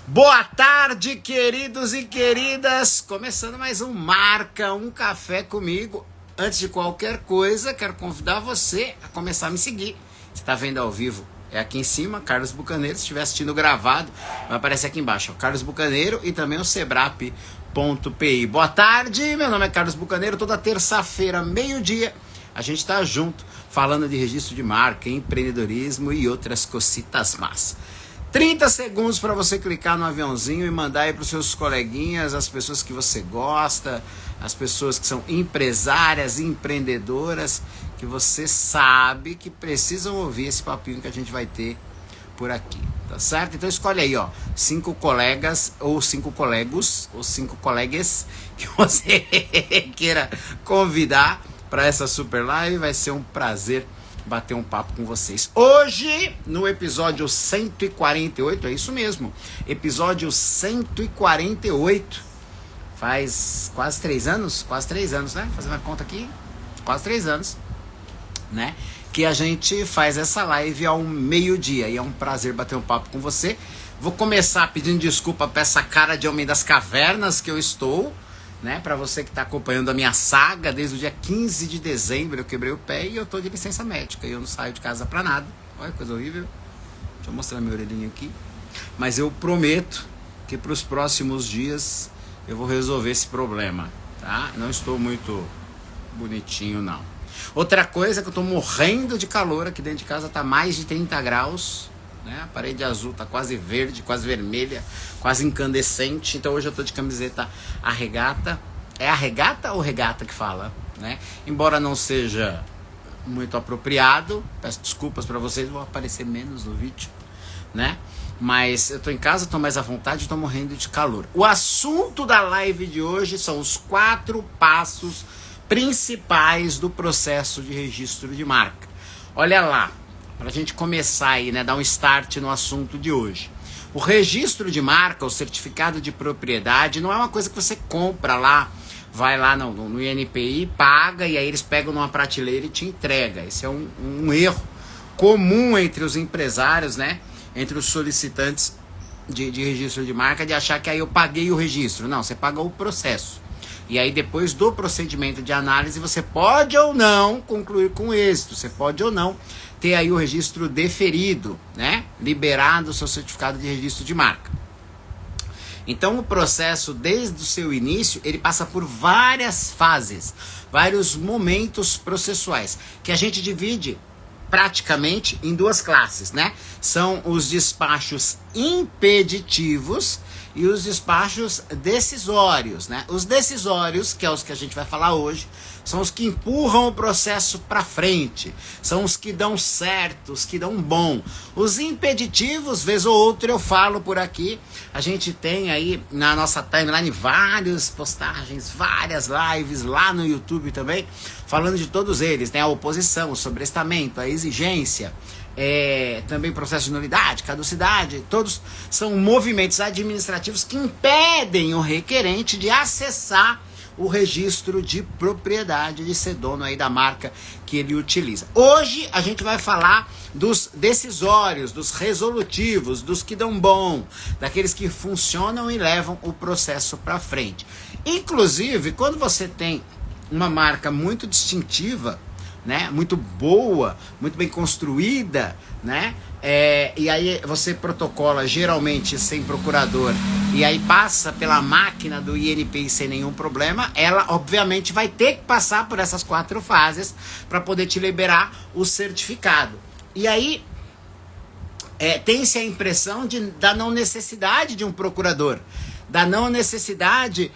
Boa tarde, queridos e queridas! Começando mais um Marca um Café comigo. Antes de qualquer coisa, quero convidar você a começar a me seguir. Você está vendo ao vivo? É aqui em cima, Carlos Bucaneiro. Se estiver assistindo gravado, vai aparecer aqui embaixo, Carlos Bucaneiro e também o Sebrap.pi. Boa tarde, meu nome é Carlos Bucaneiro. Toda terça-feira, meio-dia, a gente está junto, falando de registro de marca, empreendedorismo e outras cositas más. 30 segundos para você clicar no aviãozinho e mandar aí para os seus coleguinhas, as pessoas que você gosta, as pessoas que são empresárias, empreendedoras, que você sabe que precisam ouvir esse papinho que a gente vai ter por aqui, tá certo? Então escolhe aí, ó, 5 colegas ou 5 colegos ou 5 colegas que você queira convidar para essa super live. Vai ser um prazer bater um papo com vocês. Hoje, no episódio 148, é isso mesmo, episódio 148, faz quase 3 anos, né? Fazendo a conta aqui, quase 3 anos, né? Que a gente faz essa live ao meio-dia, e é um prazer bater um papo com você. Vou começar pedindo desculpa pra essa cara de homem das cavernas que eu estou, né, para você que está acompanhando a minha saga. Desde o dia 15 de dezembro eu quebrei o pé e eu tô de licença médica e eu não saio de casa para nada. Olha que coisa horrível. Deixa eu mostrar minha orelhinha aqui. Mas eu prometo que para os próximos dias eu vou resolver esse problema, tá? Não estou muito bonitinho, não. Outra coisa é que eu tô morrendo de calor aqui dentro de casa, tá mais de 30 graus. Né? A parede azul tá quase verde, quase vermelha, quase incandescente. Então hoje eu tô de camiseta regata. É a regata ou regata que fala, né? Embora não seja muito apropriado, peço desculpas para vocês, vou aparecer menos no vídeo, né? Mas eu tô em casa, tô mais à vontade e tô morrendo de calor. O assunto da live de hoje são os 4 passos principais do processo de registro de marca. Olha lá, para a gente começar aí, né, dar um start no assunto de hoje. O registro de marca, o certificado de propriedade, não é uma coisa que você compra lá, vai lá no INPI, paga e aí eles pegam numa prateleira e te entrega. Esse é um erro comum entre os empresários, né, entre os solicitantes de registro de marca, de achar que aí eu paguei o registro. Não, você pagou o processo. E aí depois do procedimento de análise você pode ou não concluir com êxito, você pode ou não ter aí o registro deferido, né? Liberado o seu certificado de registro de marca. Então o processo, desde o seu início, ele passa por várias fases, vários momentos processuais, que a gente divide praticamente em 2 classes, né? São os despachos impeditivos e os despachos decisórios, né? Os decisórios, que é os que a gente vai falar hoje, são os que empurram o processo para frente, são os que dão certo, os que dão bom. Os impeditivos, vez ou outra eu falo por aqui, a gente tem aí na nossa timeline várias postagens, várias lives lá no YouTube também, falando de todos eles, né? A oposição, o sobrestamento, a exigência, também processo de nulidade, caducidade, todos são movimentos administrativos que impedem o requerente de acessar o registro de propriedade, de ser dono aí da marca que ele utiliza. Hoje a gente vai falar dos decisórios, dos resolutivos, dos que dão bom, daqueles que funcionam e levam o processo para frente. Inclusive, quando você tem uma marca muito distintiva, né, muito boa, muito bem construída, né, e aí você protocola geralmente sem procurador e aí passa pela máquina do INPI sem nenhum problema, ela obviamente vai ter que passar por essas 4 fases para poder te liberar o certificado. E aí tem-se a impressão da não necessidade de um procurador, da não necessidade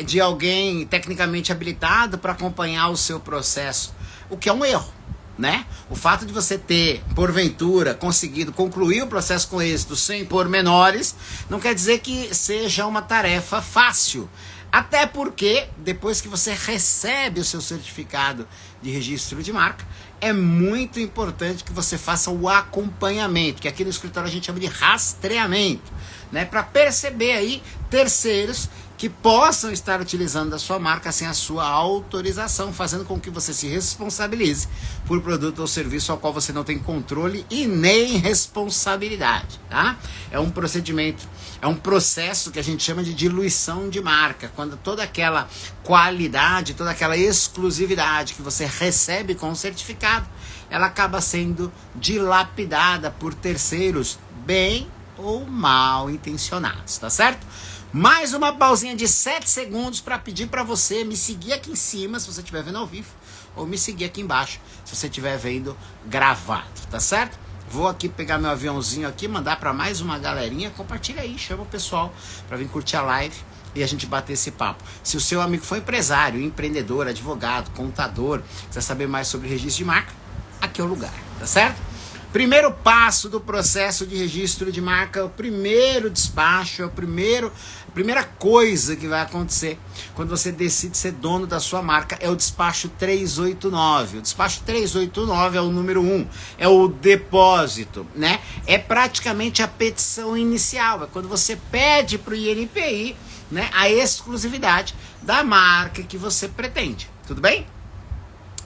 de alguém tecnicamente habilitado para acompanhar o seu processo, o que é um erro, né? O fato de você ter, porventura, conseguido concluir o processo com êxito sem pormenores, não quer dizer que seja uma tarefa fácil. Até porque, depois que você recebe o seu certificado de registro de marca, é muito importante que você faça o acompanhamento, que aqui no escritório a gente chama de rastreamento, né? Para perceber aí terceiros que possam estar utilizando da sua marca sem a sua autorização, fazendo com que você se responsabilize por produto ou serviço ao qual você não tem controle e nem responsabilidade, tá? É um procedimento, é um processo que a gente chama de diluição de marca, quando toda aquela qualidade, toda aquela exclusividade que você recebe com o certificado, ela acaba sendo dilapidada por terceiros bem ou mal intencionados, tá certo? Mais uma pausinha de 7 segundos para pedir para você me seguir aqui em cima, se você estiver vendo ao vivo, ou me seguir aqui embaixo, se você estiver vendo gravado, tá certo? Vou aqui pegar meu aviãozinho aqui, mandar para mais uma galerinha, compartilha aí, chama o pessoal para vir curtir a live e a gente bater esse papo. Se o seu amigo for empresário, empreendedor, advogado, contador, quiser saber mais sobre registro de marca, aqui é o lugar, tá certo? Primeiro passo do processo de registro de marca, o primeiro despacho, a primeira coisa que vai acontecer quando você decide ser dono da sua marca é o despacho 389. O despacho 389 é o número 1, é o depósito, né? É praticamente a petição inicial, é quando você pede para o INPI, né, a exclusividade da marca que você pretende, tudo bem?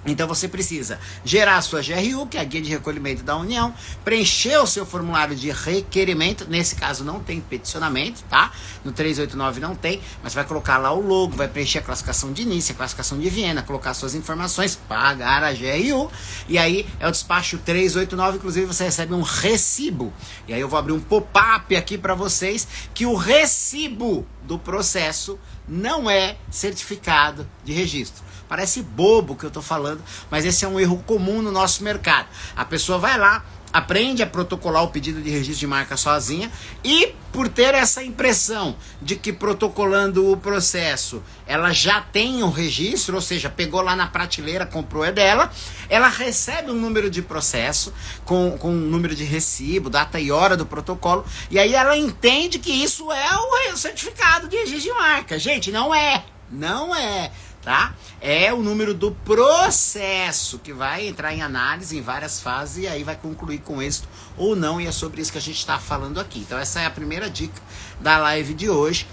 Então você precisa gerar a sua GRU, que é a Guia de Recolhimento da União, preencher o seu formulário de requerimento, nesse caso não tem peticionamento, tá? No 389 não tem, mas vai colocar lá o logo, vai preencher a classificação de início, a classificação de Viena, colocar suas informações, pagar a GRU, e aí é o despacho 389, inclusive você recebe um recibo. E aí eu vou abrir um pop-up aqui para vocês, que o recibo do processo não é certificado de registro. Parece bobo o que eu tô falando, mas esse é um erro comum no nosso mercado. A pessoa vai lá, aprende a protocolar o pedido de registro de marca sozinha e por ter essa impressão de que protocolando o processo ela já tem o registro, ou seja, pegou lá na prateleira, comprou, é dela, ela recebe um número de processo com um número de recibo, data e hora do protocolo, e aí ela entende que isso é o certificado de registro de marca. Gente, não é, tá? É o número do processo que vai entrar em análise em várias fases e aí vai concluir com êxito ou não, e é sobre isso que a gente está falando aqui. Então essa é a primeira dica da live de hoje.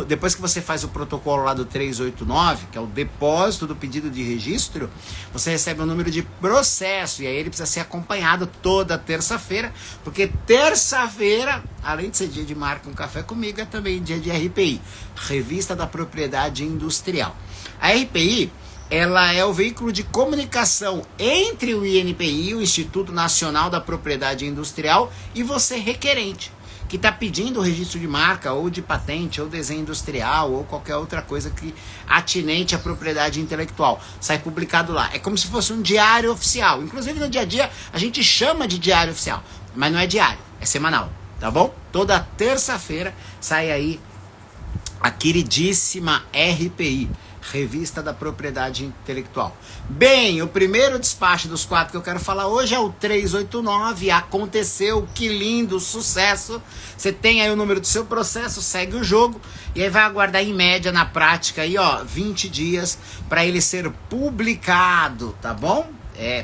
Depois que você faz o protocolo lá do 389, que é o depósito do pedido de registro, você recebe o número de processo e aí ele precisa ser acompanhado toda terça-feira, porque terça-feira, além de ser dia de marca um café comigo, é também dia de RPI, Revista da Propriedade Industrial. A RPI, ela é o veículo de comunicação entre o INPI, o Instituto Nacional da Propriedade Industrial, e você requerente, que está pedindo o registro de marca, ou de patente, ou desenho industrial, ou qualquer outra coisa que atinente à propriedade intelectual. Sai publicado lá. É como se fosse um diário oficial. Inclusive no dia a dia a gente chama de diário oficial, mas não é diário, é semanal, tá bom? Toda terça-feira sai aí a queridíssima RPI, Revista da Propriedade Intelectual. Bem, o primeiro despacho dos 4 que eu quero falar hoje é o 389. Aconteceu, que lindo, sucesso. Você tem aí o número do seu processo, segue o jogo e aí vai aguardar em média, na prática, aí, 20 dias para ele ser publicado, tá bom?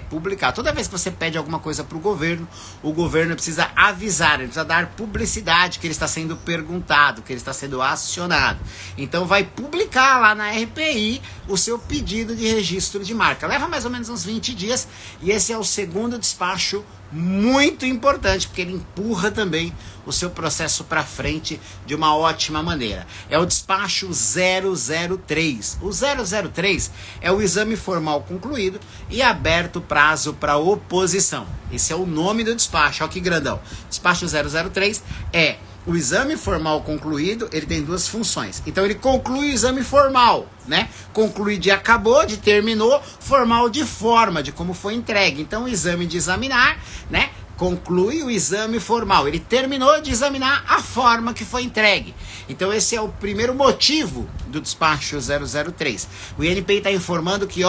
Publicar. Toda vez que você pede alguma coisa para o governo precisa avisar, ele precisa dar publicidade que ele está sendo perguntado, que ele está sendo acionado. Então vai publicar lá na RPI o seu pedido de registro de marca. Leva mais ou menos uns 20 dias e esse é o segundo despacho muito importante, porque ele empurra também o seu processo para frente de uma ótima maneira. É o despacho 003. O 003 é o exame formal concluído e aberto prazo para oposição. Esse é o nome do despacho, olha que grandão. Despacho 003 é o exame formal concluído, ele tem 2 funções. Então ele conclui o exame formal, né? Conclui de acabou, de terminou, formal de forma, de como foi entregue. Então o exame de examinar, né? Conclui o exame formal. Ele terminou de examinar a forma que foi entregue. Então esse é o primeiro motivo do despacho 003. O INPI está informando que,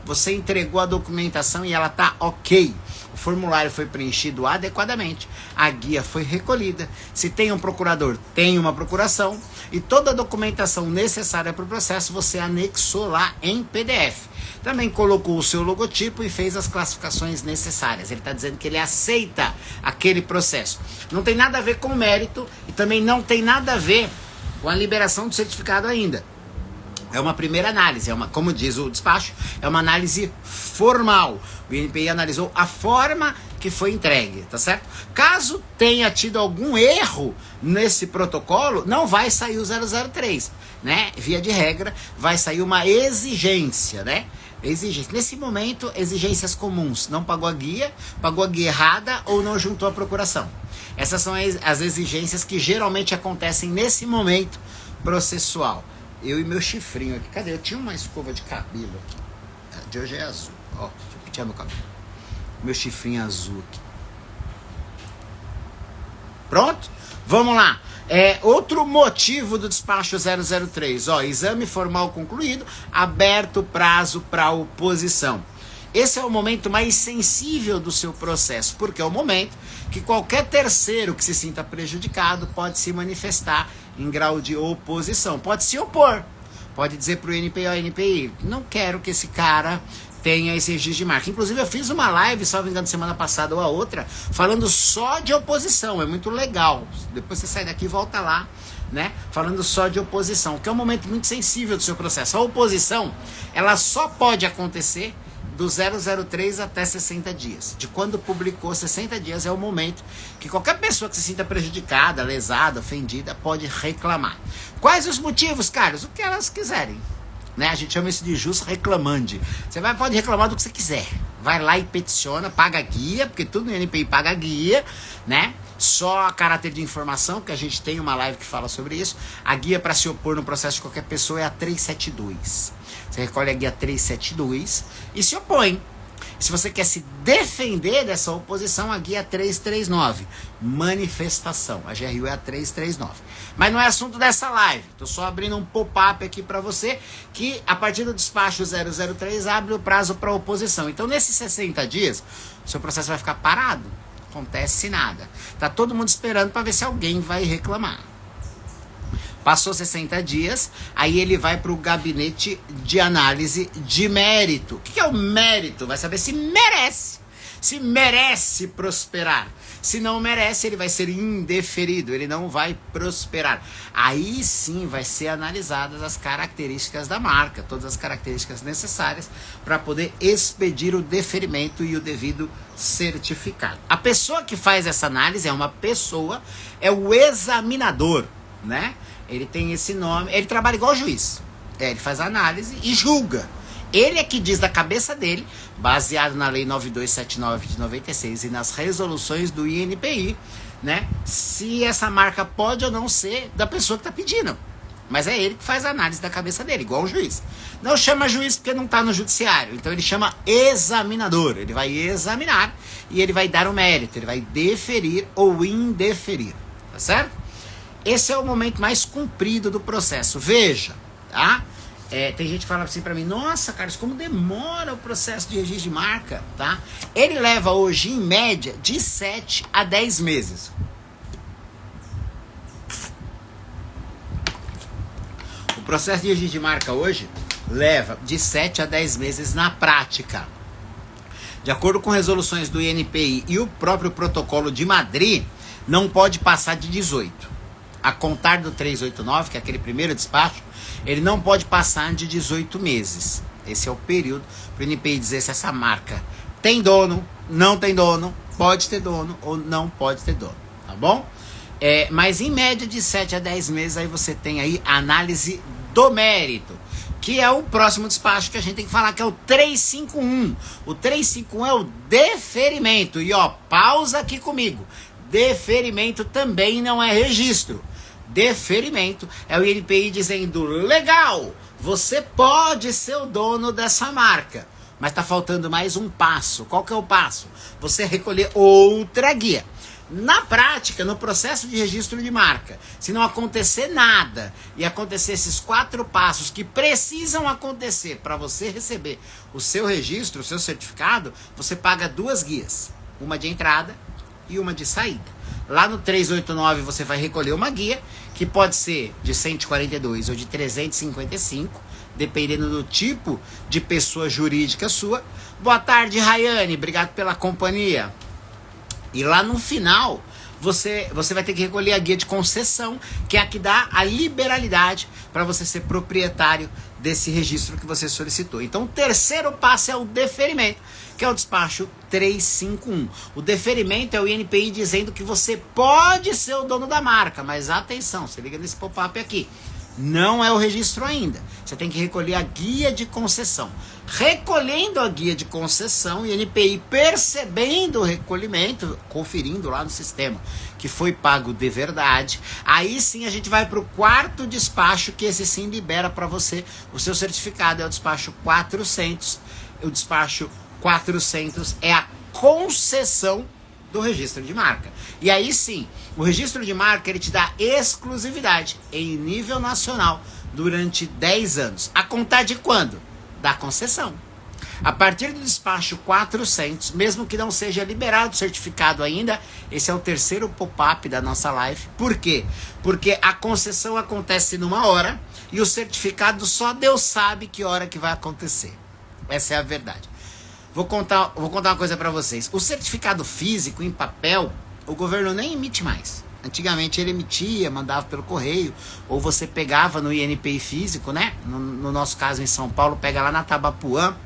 você entregou a documentação e ela está ok. O formulário foi preenchido adequadamente, a guia foi recolhida, se tem um procurador, tem uma procuração, e toda a documentação necessária para o processo você anexou lá em PDF. Também colocou o seu logotipo e fez as classificações necessárias. Ele está dizendo que ele aceita aquele processo. Não tem nada a ver com mérito e também não tem nada a ver com a liberação do certificado ainda. É uma primeira análise, como diz o despacho, é uma análise formal. O INPI analisou a forma que foi entregue, tá certo? Caso tenha tido algum erro nesse protocolo, não vai sair o 003, né? Via de regra, vai sair uma exigência, né? Exigência. Nesse momento, exigências comuns. Não pagou a guia errada ou não juntou a procuração. Essas são as exigências que geralmente acontecem nesse momento processual. Eu e meu chifrinho aqui. Cadê? Eu tinha uma escova de cabelo aqui. De hoje é azul. Ó, deixa eu pentear meu cabelo. Meu chifrinho azul aqui. Pronto? Vamos lá. Outro motivo do despacho 003. Ó, exame formal concluído, aberto prazo para oposição. Esse é o momento mais sensível do seu processo, porque é o momento que qualquer terceiro que se sinta prejudicado pode se manifestar em grau de oposição. Pode se opor. Pode dizer para o INPI, ó, INPI, não quero que esse cara tenha esse registro de marca. Inclusive eu fiz uma live, salvo engano, semana passada ou a outra, falando só de oposição. É muito legal. Depois você sai daqui e volta lá, né? Falando só de oposição, que é um momento muito sensível do seu processo. A oposição, ela só pode acontecer do 003 até 60 dias. De quando publicou 60 dias é o momento que qualquer pessoa que se sinta prejudicada, lesada, ofendida, pode reclamar. Quais os motivos, Carlos? O que elas quiserem. Né? A gente chama isso de jus reclamandi. Você pode reclamar do que você quiser. Vai lá e peticiona, paga a guia, porque tudo no INPI paga a guia, né? Só a caráter de informação, que a gente tem uma live que fala sobre isso. A guia para se opor no processo de qualquer pessoa é a 372. Você recolhe a guia 372 e se opõe. Se você quer se defender dessa oposição, a guia é 339, manifestação. A GRU é a 339. Mas não é assunto dessa live. Estou só abrindo um pop-up aqui para você, que a partir do despacho 003 abre o prazo para oposição. Então, nesses 60 dias, o seu processo vai ficar parado. Não acontece nada. Tá todo mundo esperando para ver se alguém vai reclamar. Passou 60 dias, aí ele vai para o gabinete de análise de mérito. O que é o mérito? Vai saber se merece prosperar. Se não merece, ele vai ser indeferido, ele não vai prosperar. Aí sim vai ser analisadas as características da marca, todas as características necessárias para poder expedir o deferimento e o devido certificado. A pessoa que faz essa análise é o examinador, né? Ele tem esse nome, ele trabalha igual juiz. Ele faz a análise e julga. Ele é que diz da cabeça dele, baseado na Lei 9279 de 96 e nas resoluções do INPI, né, se essa marca pode ou não ser da pessoa que está pedindo. Mas é ele que faz a análise da cabeça dele, igual o juiz. Não chama juiz porque não está no judiciário, então ele chama examinador. Ele vai examinar e ele vai dar o mérito, ele vai deferir ou indeferir, tá certo? Esse é o momento mais comprido do processo. Veja, tá? Tem gente que fala assim pra mim, nossa, Carlos, como demora o processo de registro de marca, tá? Ele leva hoje, em média, de 7 a 10 meses. O processo de registro de marca hoje leva de 7 a 10 meses na prática. De acordo com resoluções do INPI e o próprio protocolo de Madrid, não pode passar de 18. A contar do 389, que é aquele primeiro despacho, ele não pode passar de 18 meses. Esse é o período para o INPI dizer se essa marca tem dono, não tem dono, pode ter dono ou não pode ter dono, tá bom? Mas em média de 7 a 10 meses, aí você tem aí a análise do mérito, que é o próximo despacho que a gente tem que falar, que é o 351. O 351 é o deferimento. E ó, pausa aqui comigo. Deferimento também não é registro. Deferimento é o INPI dizendo, legal, você pode ser o dono dessa marca, mas está faltando mais um passo. Qual que é o passo? Você recolher outra guia. Na prática, no processo de registro de marca, se não acontecer nada e acontecer esses 4 passos que precisam acontecer para você receber o seu registro, o seu certificado, você paga 2 guias, uma de entrada e uma de saída. Lá no 389 você vai recolher uma guia, que pode ser de 142 ou de 355, dependendo do tipo de pessoa jurídica sua. Boa tarde, Rayane, obrigado pela companhia. E lá no final você vai ter que recolher a guia de concessão, que é a que dá a liberalidade para você ser proprietário desse registro que você solicitou. Então, o terceiro passo é o deferimento, que é o despacho 351. O deferimento é o INPI dizendo que você pode ser o dono da marca, mas atenção, você liga nesse pop-up aqui. Não é o registro ainda. Você tem que recolher a guia de concessão. Recolhendo a guia de concessão, o INPI percebendo o recolhimento, conferindo lá no sistema que foi pago de verdade, aí sim a gente vai para o quarto despacho, que esse sim libera para você o seu certificado. É o despacho 400. O despacho 400 é a concessão do registro de marca. E aí sim, o registro de marca ele te dá exclusividade em nível nacional durante 10 anos. A contar de quando? Da concessão. A partir do despacho 400, mesmo que não seja liberado o certificado ainda, esse é o terceiro pop-up da nossa live. Por quê? Porque a concessão acontece numa hora e o certificado só Deus sabe que hora que vai acontecer. Essa é a verdade. Vou contar uma coisa para vocês. O certificado físico em papel, o governo nem emite mais. Antigamente ele emitia, mandava pelo correio, ou você pegava no INPI físico, né? No nosso caso em São Paulo, pega lá na Tabapuã.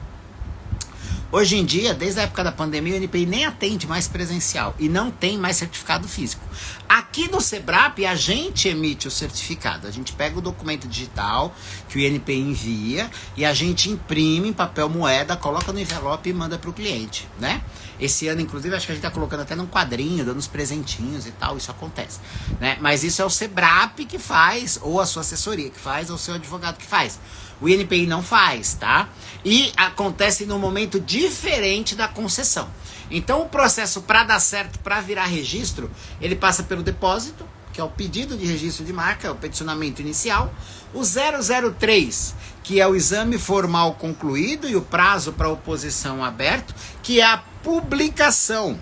Hoje em dia, desde a época da pandemia, o INPI nem atende mais presencial e não tem mais certificado físico. Aqui no SEBRAP, a gente emite o certificado. A gente pega o documento digital que o INPI envia e a gente imprime em papel moeda, coloca no envelope e manda para o cliente, né? Esse ano, inclusive, acho que a gente está colocando até num quadrinho, dando uns presentinhos e tal, isso acontece, né? Mas isso é o SEBRAP que faz, ou a sua assessoria que faz, ou o seu advogado que faz. O INPI não faz, tá? E acontece num momento diferente da concessão. Então o processo para dar certo, para virar registro, ele passa pelo depósito, que é o pedido de registro de marca, é o peticionamento inicial, o 003, que é o exame formal concluído e o prazo para oposição aberto, que é a publicação.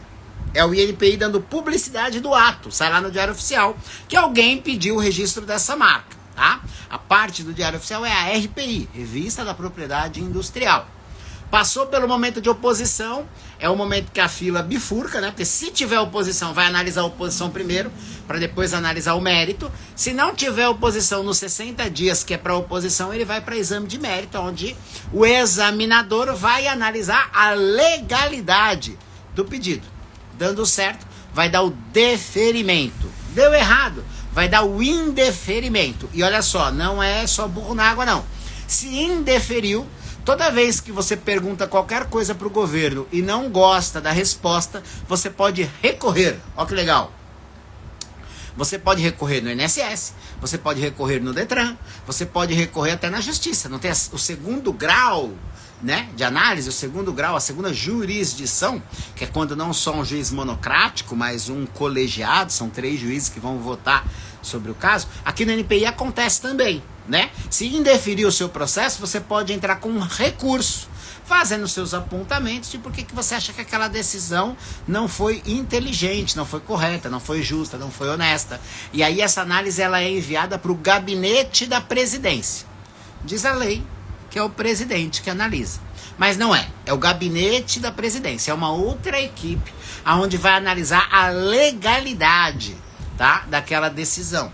É o INPI dando publicidade do ato, sai lá no Diário Oficial, que alguém pediu o registro dessa marca, tá? A parte do Diário Oficial é a RPI, Revista da Propriedade Industrial. Passou pelo momento de oposição, é o momento que a fila bifurca, né? Porque se tiver oposição, vai analisar a oposição primeiro, para depois analisar o mérito. Se não tiver oposição nos 60 dias, que é para oposição, ele vai para exame de mérito, onde o examinador vai analisar a legalidade do pedido. Dando certo, vai dar o deferimento. Deu errado, vai dar o indeferimento. E olha só, não é só burro na água, não. Se indeferiu, toda vez que você pergunta qualquer coisa para o governo e não gosta da resposta, você pode recorrer. Olha que legal. Você pode recorrer no INSS, você pode recorrer no Detran, você pode recorrer até na Justiça. Não tem o segundo grau, né, de análise, o segundo grau, a segunda jurisdição, que é quando não só um juiz monocrático, mas um colegiado, são 3 juízes que vão votar sobre o caso. Aqui no NPI acontece também, né? Se indeferir o seu processo, você pode entrar com um recurso, fazendo seus apontamentos de por que você acha que aquela decisão não foi inteligente, não foi correta, não foi justa, não foi honesta. E aí essa análise ela é enviada para o gabinete da presidência. Diz a lei que é o presidente que analisa. Mas não é. É o gabinete da presidência. É uma outra equipe onde vai analisar a legalidade, tá, daquela decisão.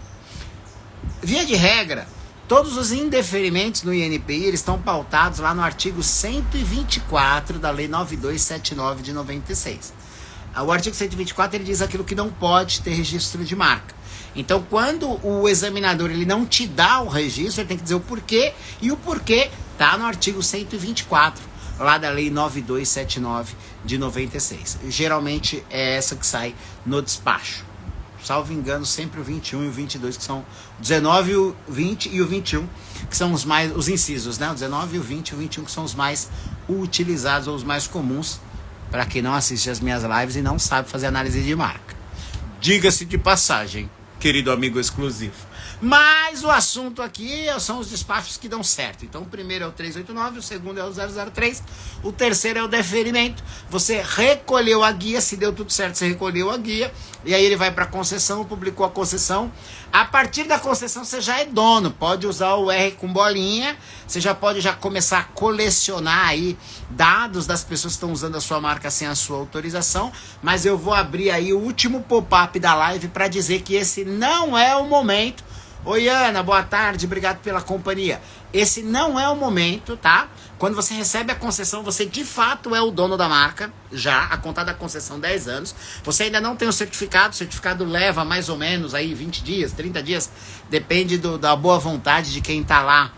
Via de regra, todos os indeferimentos no INPI eles estão pautados lá no artigo 124 da Lei 9279 de 96. O artigo 124 ele diz aquilo que não pode ter registro de marca. Então, quando o examinador ele não te dá o registro, ele tem que dizer o porquê, e o porquê está no artigo 124, lá da Lei 9279 de 96. Geralmente é essa que sai no despacho. Salvo engano, sempre o 21 e o 22, que são o 19, o 20 e o 21, que são os incisos, né? O 19, o 20 e o 21, que são os mais utilizados ou os mais comuns para quem não assiste as minhas lives e não sabe fazer análise de marca. Diga-se de passagem, querido amigo exclusivo. Mas o assunto aqui são os despachos que dão certo. Então o primeiro é o 389, o segundo é o 003, o terceiro é o deferimento. Você recolheu a guia, se deu tudo certo, você recolheu a guia, e aí ele vai para a concessão, publicou a concessão. A partir da concessão você já é dono, pode usar o R com bolinha, você já pode começar a colecionar aí dados das pessoas que estão usando a sua marca sem a sua autorização, mas eu vou abrir aí o último pop-up da live para dizer que esse não é o momento. Oi Ana, boa tarde, obrigado pela companhia. Esse não é o momento, tá? Quando você recebe a concessão, você de fato é o dono da marca, já, a contar da concessão 10 anos. Você ainda não tem o certificado leva mais ou menos aí 20 dias, 30 dias, depende da boa vontade de quem tá lá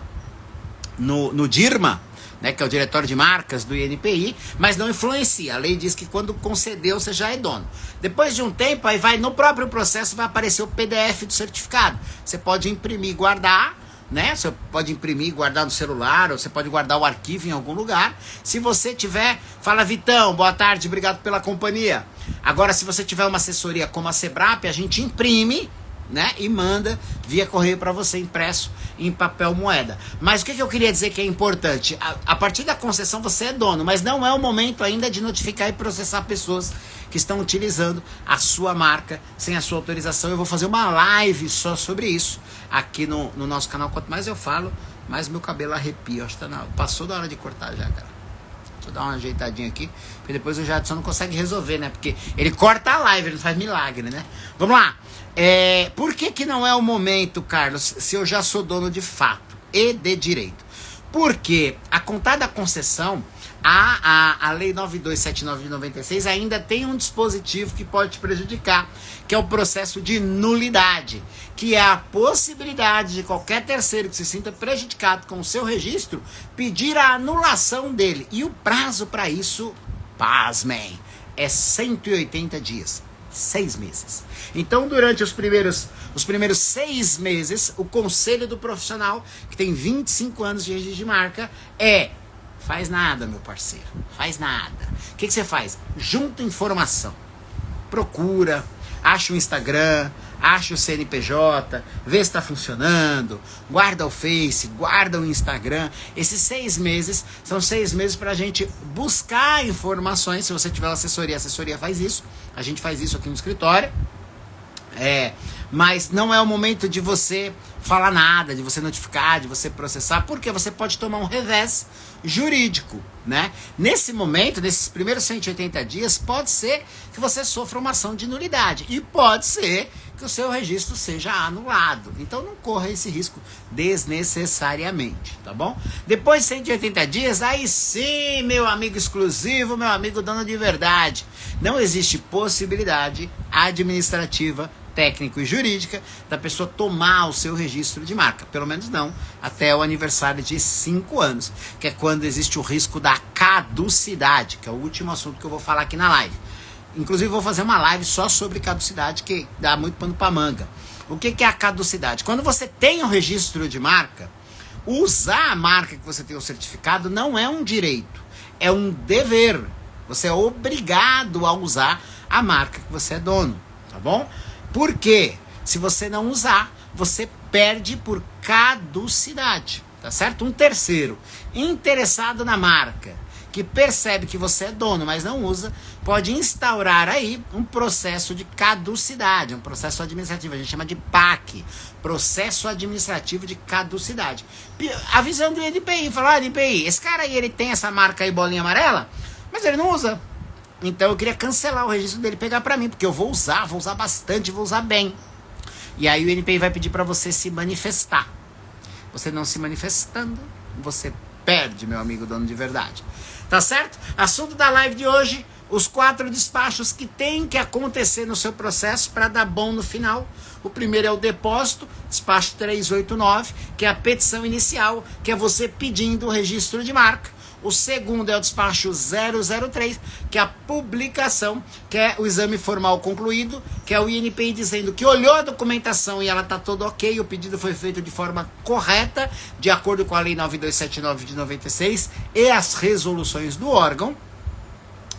no DIRMA, né, que é o Diretório de Marcas do INPI, mas não influencia. A lei diz que quando concedeu, você já é dono. Depois de um tempo, aí vai no próprio processo, vai aparecer o PDF do certificado. Você pode imprimir e guardar, né? Você pode imprimir e guardar no celular, ou você pode guardar o arquivo em algum lugar. Se você tiver, fala Vitão, boa tarde, obrigado pela companhia. Agora, se você tiver uma assessoria como a Sebrap, a gente imprime, né, e manda via correio para você impresso em papel moeda. Mas o que eu queria dizer que é importante? A partir da concessão você é dono, mas não é o momento ainda de notificar e processar pessoas que estão utilizando a sua marca sem a sua autorização. Eu vou fazer uma live só sobre isso aqui no nosso canal. Quanto mais eu falo, mais meu cabelo arrepia. Acho que passou da hora de cortar já, cara. Deixa eu dar uma ajeitadinha aqui, porque depois o Jadson não consegue resolver, né? Porque ele corta a live, ele não faz milagre, né? Vamos lá. Por que não é o momento, Carlos, se eu já sou dono de fato e de direito? Porque a contar da concessão, a Lei 9279 de 96 ainda tem um dispositivo que pode te prejudicar, que é o processo de nulidade, que é a possibilidade de qualquer terceiro que se sinta prejudicado com o seu registro pedir a anulação dele. E o prazo para isso, pasmem, é 180 dias. 6 meses. Então, durante os primeiros 6 meses, o conselho do profissional, que tem 25 anos de registro de marca, faz nada, meu parceiro, faz nada. O que você faz? Junta informação, procura, acha o Instagram, acha o CNPJ, vê se está funcionando, guarda o Face, guarda o Instagram. Esses 6 meses são 6 meses para a gente buscar informações. Se você tiver uma assessoria, a assessoria faz isso. A gente faz isso aqui no escritório. Mas não é o momento de você falar nada, de você notificar, de você processar, porque você pode tomar um revés jurídico, né? Nesse momento, nesses primeiros 180 dias, pode ser que você sofra uma ação de nulidade e pode ser que o seu registro seja anulado. Então não corra esse risco desnecessariamente, tá bom? Depois de 180 dias, aí sim, meu amigo exclusivo, meu amigo dono de verdade, não existe possibilidade administrativa, técnico e jurídica da pessoa tomar o seu registro de marca, pelo menos não até o aniversário de 5 anos, que é quando existe o risco da caducidade, que é o último assunto que eu vou falar aqui na live. Inclusive vou fazer uma live só sobre caducidade, que dá muito pano pra manga. O que é a caducidade? Quando você tem o registro de marca, usar a marca que você tem o certificado não é um direito, é um dever. Você é obrigado a usar a marca que você é dono, tá bom? Porque se você não usar, você perde por caducidade, tá certo? Um terceiro interessado na marca, que percebe que você é dono, mas não usa, pode instaurar aí um processo de caducidade, um processo administrativo, a gente chama de PAC, processo administrativo de caducidade. Avisando o INPI, falando, INPI, esse cara aí, ele tem essa marca aí, bolinha amarela, mas ele não usa. Então eu queria cancelar o registro dele, pegar pra mim, porque eu vou usar bastante, vou usar bem. E aí o INPI vai pedir pra você se manifestar. Você não se manifestando, você perde, meu amigo dono de verdade. Tá certo? Assunto da live de hoje, os 4 despachos que tem que acontecer no seu processo para dar bom no final. O primeiro é o depósito, despacho 389, que é a petição inicial, que é você pedindo o registro de marca. O segundo é o despacho 003, que é a publicação, que é o exame formal concluído, que é o INPI dizendo que olhou a documentação e ela está toda ok, o pedido foi feito de forma correta, de acordo com a Lei 9279 de 96 e as resoluções do órgão.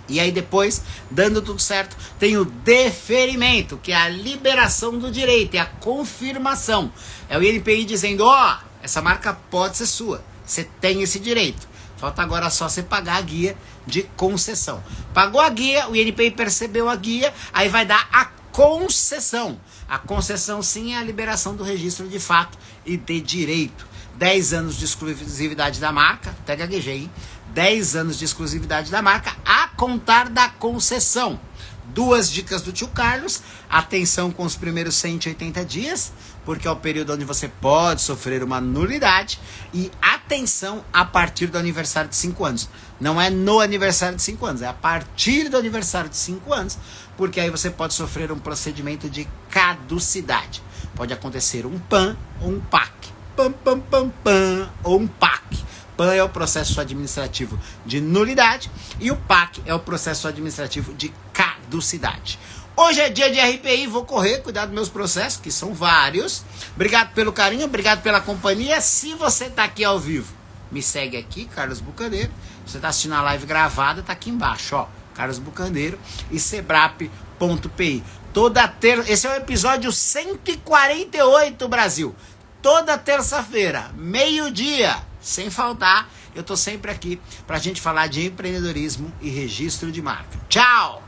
E aí depois, dando tudo certo, tem o deferimento, que é a liberação do direito, é a confirmação. É o INPI dizendo, ó, essa marca pode ser sua, você tem esse direito. Falta agora só você pagar a guia de concessão. Pagou a guia, o INPI percebeu a guia, aí vai dar a concessão. A concessão sim é a liberação do registro de fato e de direito. 10 anos de exclusividade da marca, até gaguejei, hein? 10 anos de exclusividade da marca a contar da concessão. 2 dicas do tio Carlos: atenção com os primeiros 180 dias, porque é o período onde você pode sofrer uma nulidade, e atenção a partir do aniversário de 5 anos. Não é no aniversário de 5 anos, é a partir do aniversário de 5 anos, porque aí você pode sofrer um procedimento de caducidade. Pode acontecer um PAN ou um PAC. PAM, PAM, PAM, PAM, ou um PAC. PAN é o processo administrativo de nulidade e o PAC é o processo administrativo de caducidade. Hoje é dia de RPI, vou correr, cuidar dos meus processos, que são vários. Obrigado pelo carinho, obrigado pela companhia. Se você está aqui ao vivo, me segue aqui, Carlos Bucaneiro. Se você está assistindo a live gravada, está aqui embaixo, ó, Carlos Bucaneiro e Sebrap.pi. Esse é o episódio 148, Brasil. Toda terça-feira, meio-dia, sem faltar, eu tô sempre aqui pra gente falar de empreendedorismo e registro de marca. Tchau!